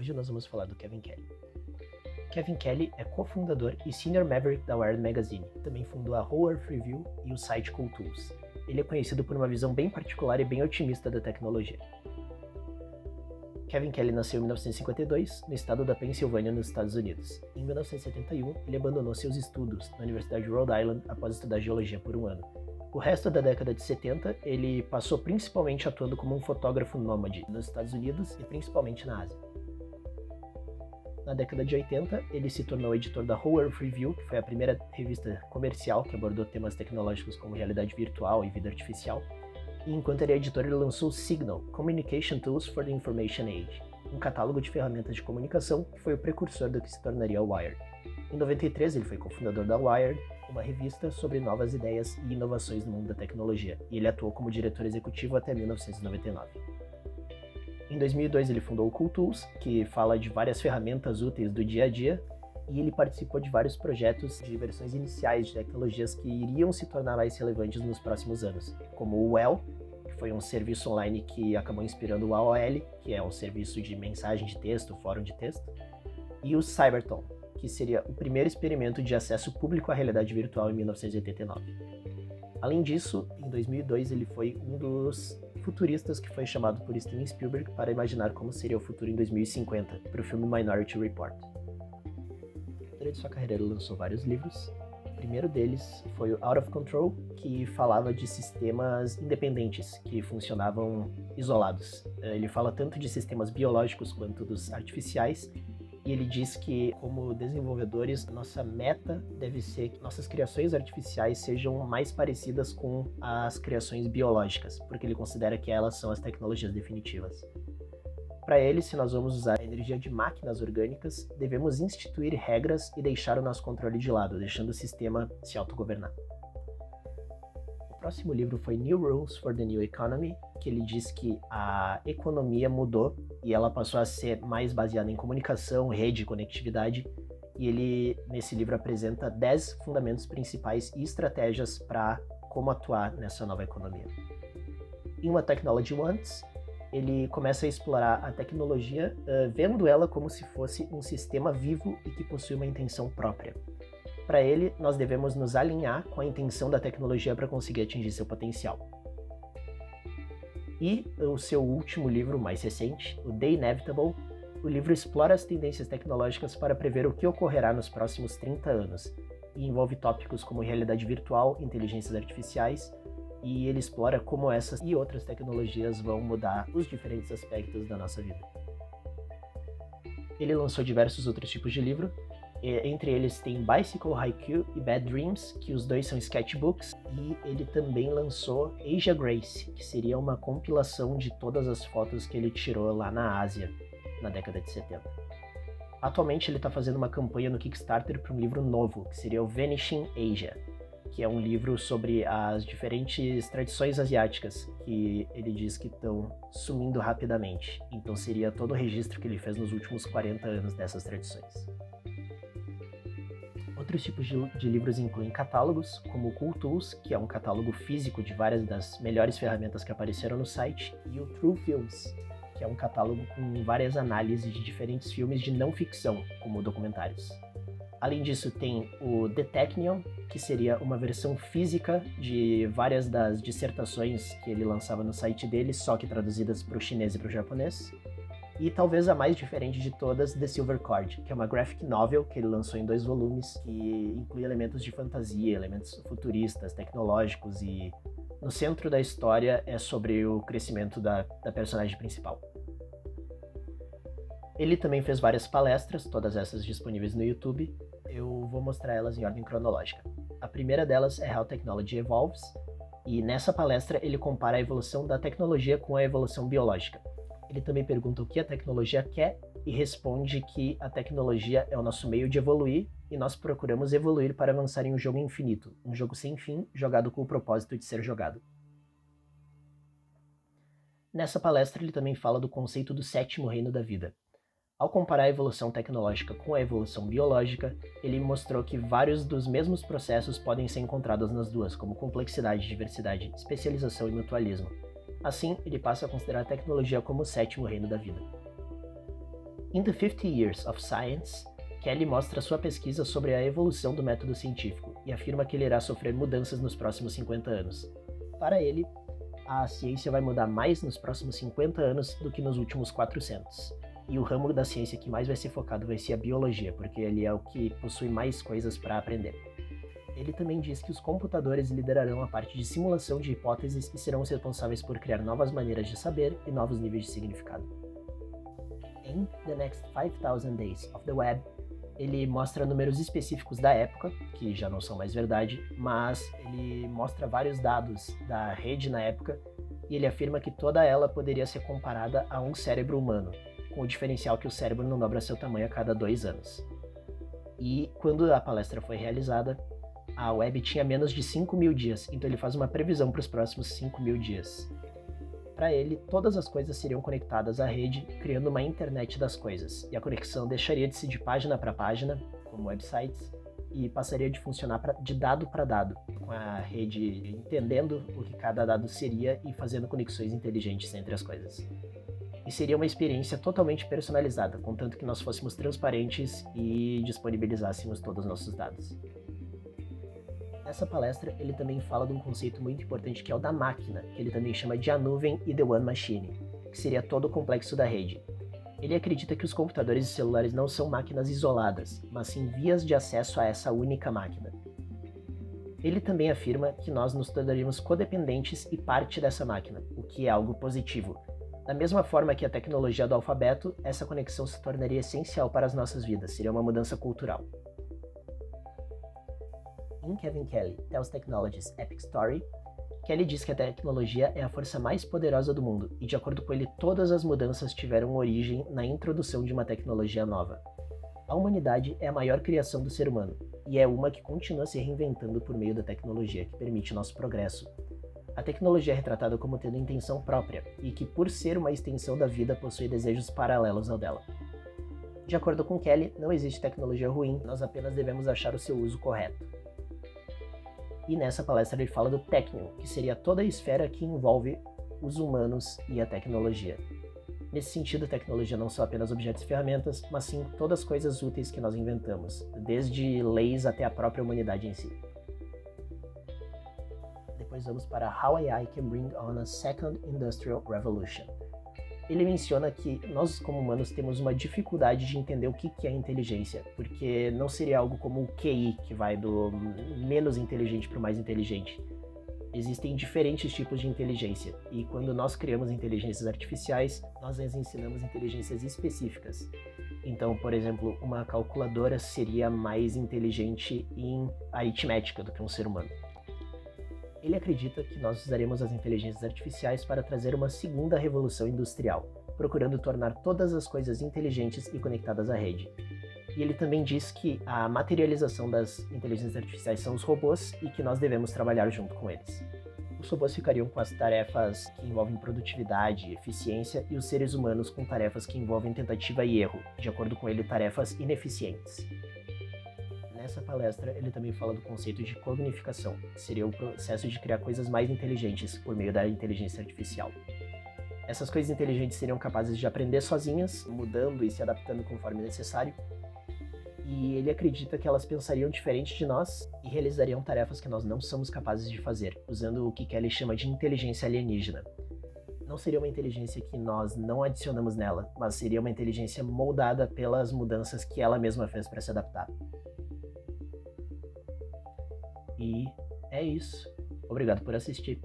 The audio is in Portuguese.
Hoje nós vamos falar do Kevin Kelly. Kevin Kelly é cofundador e Senior Maverick da Wired Magazine, também fundou a Whole Earth Review e o site Cool Tools. Ele é conhecido por uma visão bem particular e bem otimista da tecnologia. Kevin Kelly nasceu em 1952, no estado da Pensilvânia, nos Estados Unidos. Em 1971, ele abandonou seus estudos na Universidade de Rhode Island após estudar geologia por um ano. O resto da década de 70, ele passou principalmente atuando como um fotógrafo nômade nos Estados Unidos e principalmente na Ásia. Na década de 80, ele se tornou editor da Whole Earth Review, que foi a primeira revista comercial que abordou temas tecnológicos como realidade virtual e vida artificial. E enquanto ele é editor, ele lançou o Signal, Communication Tools for the Information Age, um catálogo de ferramentas de comunicação que foi o precursor do que se tornaria a Wired. Em 93, ele foi cofundador da Wired, uma revista sobre novas ideias e inovações no mundo da tecnologia, e ele atuou como diretor executivo até 1999. Em 2002, ele fundou o Cool Tools, que fala de várias ferramentas úteis do dia a dia, e ele participou de vários projetos de versões iniciais de tecnologias que iriam se tornar mais relevantes nos próximos anos, como o Well, que foi um serviço online que acabou inspirando o AOL, que é um serviço de mensagem de texto, fórum de texto, e o Cyberton, que seria o primeiro experimento de acesso público à realidade virtual em 1989. Além disso, em 2002 ele foi um dos futuristas que foi chamado por Steven Spielberg para imaginar como seria o futuro em 2050, para o filme Minority Report. Durante sua carreira ele lançou vários livros. O primeiro deles foi o Out of Control, que falava de sistemas independentes, que funcionavam isolados. Ele fala tanto de sistemas biológicos quanto dos artificiais, e ele diz que, como desenvolvedores, nossa meta deve ser que nossas criações artificiais sejam mais parecidas com as criações biológicas, porque ele considera que elas são as tecnologias definitivas. Para ele, se nós vamos usar a energia de máquinas orgânicas, devemos instituir regras e deixar o nosso controle de lado, deixando o sistema se autogovernar. O próximo livro foi New Rules for the New Economy, que ele diz que a economia mudou e ela passou a ser mais baseada em comunicação, rede e conectividade, e ele, nesse livro, apresenta 10 fundamentos principais e estratégias para como atuar nessa nova economia. Em What Technology Wants, ele começa a explorar a tecnologia, vendo ela como se fosse um sistema vivo e que possui uma intenção própria. Para ele, nós devemos nos alinhar com a intenção da tecnologia para conseguir atingir seu potencial. E o seu último livro, mais recente, o The Inevitable, o livro explora as tendências tecnológicas para prever o que ocorrerá nos próximos 30 anos, e envolve tópicos como realidade virtual, inteligências artificiais, e ele explora como essas e outras tecnologias vão mudar os diferentes aspectos da nossa vida. Ele lançou diversos outros tipos de livro, entre eles tem Bicycle Haiku e Bad Dreams, que os dois são sketchbooks, e ele também lançou Asia Grace, que seria uma compilação de todas as fotos que ele tirou lá na Ásia, na década de 70. Atualmente ele está fazendo uma campanha no Kickstarter para um livro novo, que seria o Vanishing Asia, que é um livro sobre as diferentes tradições asiáticas que ele diz que estão sumindo rapidamente. Então seria todo o registro que ele fez nos últimos 40 anos dessas tradições. Outros tipos de livros incluem catálogos, como o Cool Tools, que é um catálogo físico de várias das melhores ferramentas que apareceram no site, e o True Films, que é um catálogo com várias análises de diferentes filmes de não ficção, como documentários. Além disso, tem o The Technion, que seria uma versão física de várias das dissertações que ele lançava no site dele, só que traduzidas para o chinês e para o japonês. E talvez a mais diferente de todas, The Silver Cord, que é uma graphic novel que ele lançou em 2 volumes, que inclui elementos de fantasia, elementos futuristas, tecnológicos, e no centro da história é sobre o crescimento da personagem principal. Ele também fez várias palestras, todas essas disponíveis no YouTube. Eu vou mostrar elas em ordem cronológica. A primeira delas é How Technology Evolves, e nessa palestra ele compara a evolução da tecnologia com a evolução biológica. Ele também pergunta o que a tecnologia quer e responde que a tecnologia é o nosso meio de evoluir e nós procuramos evoluir para avançar em um jogo infinito, um jogo sem fim, jogado com o propósito de ser jogado. Nessa palestra ele também fala do conceito do 7º reino da vida. Ao comparar a evolução tecnológica com a evolução biológica, ele mostrou que vários dos mesmos processos podem ser encontrados nas duas, como complexidade, diversidade, especialização e mutualismo. Assim, ele passa a considerar a tecnologia como o 7º reino da vida. In the 50 Years of Science, Kelly mostra sua pesquisa sobre a evolução do método científico e afirma que ele irá sofrer mudanças nos próximos 50 anos. Para ele, a ciência vai mudar mais nos próximos 50 anos do que nos últimos 400. E o ramo da ciência que mais vai ser focado vai ser a biologia, porque ele é o que possui mais coisas para aprender. Ele também diz que os computadores liderarão a parte de simulação de hipóteses e serão os responsáveis por criar novas maneiras de saber e novos níveis de significado. Em The Next 5,000 Days of the Web, ele mostra números específicos da época, que já não são mais verdade, mas ele mostra vários dados da rede na época e ele afirma que toda ela poderia ser comparada a um cérebro humano, com o diferencial que o cérebro não dobra seu tamanho a cada 2 anos. E quando a palestra foi realizada, a web tinha menos de 5.000 dias, então ele faz uma previsão para os próximos 5.000 dias. Para ele, todas as coisas seriam conectadas à rede, criando uma internet das coisas, e a conexão deixaria de ser de página para página, como websites, e passaria de funcionar de dado para dado, com a rede entendendo o que cada dado seria e fazendo conexões inteligentes entre as coisas. E seria uma experiência totalmente personalizada, contanto que nós fôssemos transparentes e disponibilizássemos todos os nossos dados. Nessa palestra, ele também fala de um conceito muito importante que é o da máquina, que ele também chama de a nuvem e the one machine, que seria todo o complexo da rede. Ele acredita que os computadores e celulares não são máquinas isoladas, mas sim vias de acesso a essa única máquina. Ele também afirma que nós nos tornaríamos codependentes e parte dessa máquina, o que é algo positivo. Da mesma forma que a tecnologia do alfabeto, essa conexão se tornaria essencial para as nossas vidas, seria uma mudança cultural. Em Kevin Kelly Tells Technology's Epic Story, Kelly diz que a tecnologia é a força mais poderosa do mundo e, de acordo com ele, todas as mudanças tiveram origem na introdução de uma tecnologia nova. A humanidade é a maior criação do ser humano e é uma que continua se reinventando por meio da tecnologia que permite nosso progresso. A tecnologia é retratada como tendo intenção própria e que, por ser uma extensão da vida, possui desejos paralelos ao dela. De acordo com Kelly, não existe tecnologia ruim, nós apenas devemos achar o seu uso correto. E nessa palestra ele fala do Technium, que seria toda a esfera que envolve os humanos e a tecnologia. Nesse sentido, a tecnologia não são apenas objetos e ferramentas, mas sim todas as coisas úteis que nós inventamos, desde leis até a própria humanidade em si. Depois vamos para How AI Can Bring on a Second Industrial Revolution. Ele menciona que nós, como humanos, temos uma dificuldade de entender o que é inteligência, porque não seria algo como o QI, que vai do menos inteligente para o mais inteligente. Existem diferentes tipos de inteligência, e quando nós criamos inteligências artificiais, nós as ensinamos inteligências específicas. Então, por exemplo, uma calculadora seria mais inteligente em aritmética do que um ser humano. Ele acredita que nós usaremos as inteligências artificiais para trazer uma segunda revolução industrial, procurando tornar todas as coisas inteligentes e conectadas à rede. E ele também diz que a materialização das inteligências artificiais são os robôs e que nós devemos trabalhar junto com eles. Os robôs ficariam com as tarefas que envolvem produtividade e eficiência e os seres humanos com tarefas que envolvem tentativa e erro, de acordo com ele, tarefas ineficientes. Nessa palestra, ele também fala do conceito de cognificação, que seria o processo de criar coisas mais inteligentes por meio da inteligência artificial. Essas coisas inteligentes seriam capazes de aprender sozinhas, mudando e se adaptando conforme necessário, e ele acredita que elas pensariam diferente de nós e realizariam tarefas que nós não somos capazes de fazer, usando o que Kelly chama de inteligência alienígena. Não seria uma inteligência que nós não adicionamos nela, mas seria uma inteligência moldada pelas mudanças que ela mesma fez para se adaptar. E é isso. Obrigado por assistir.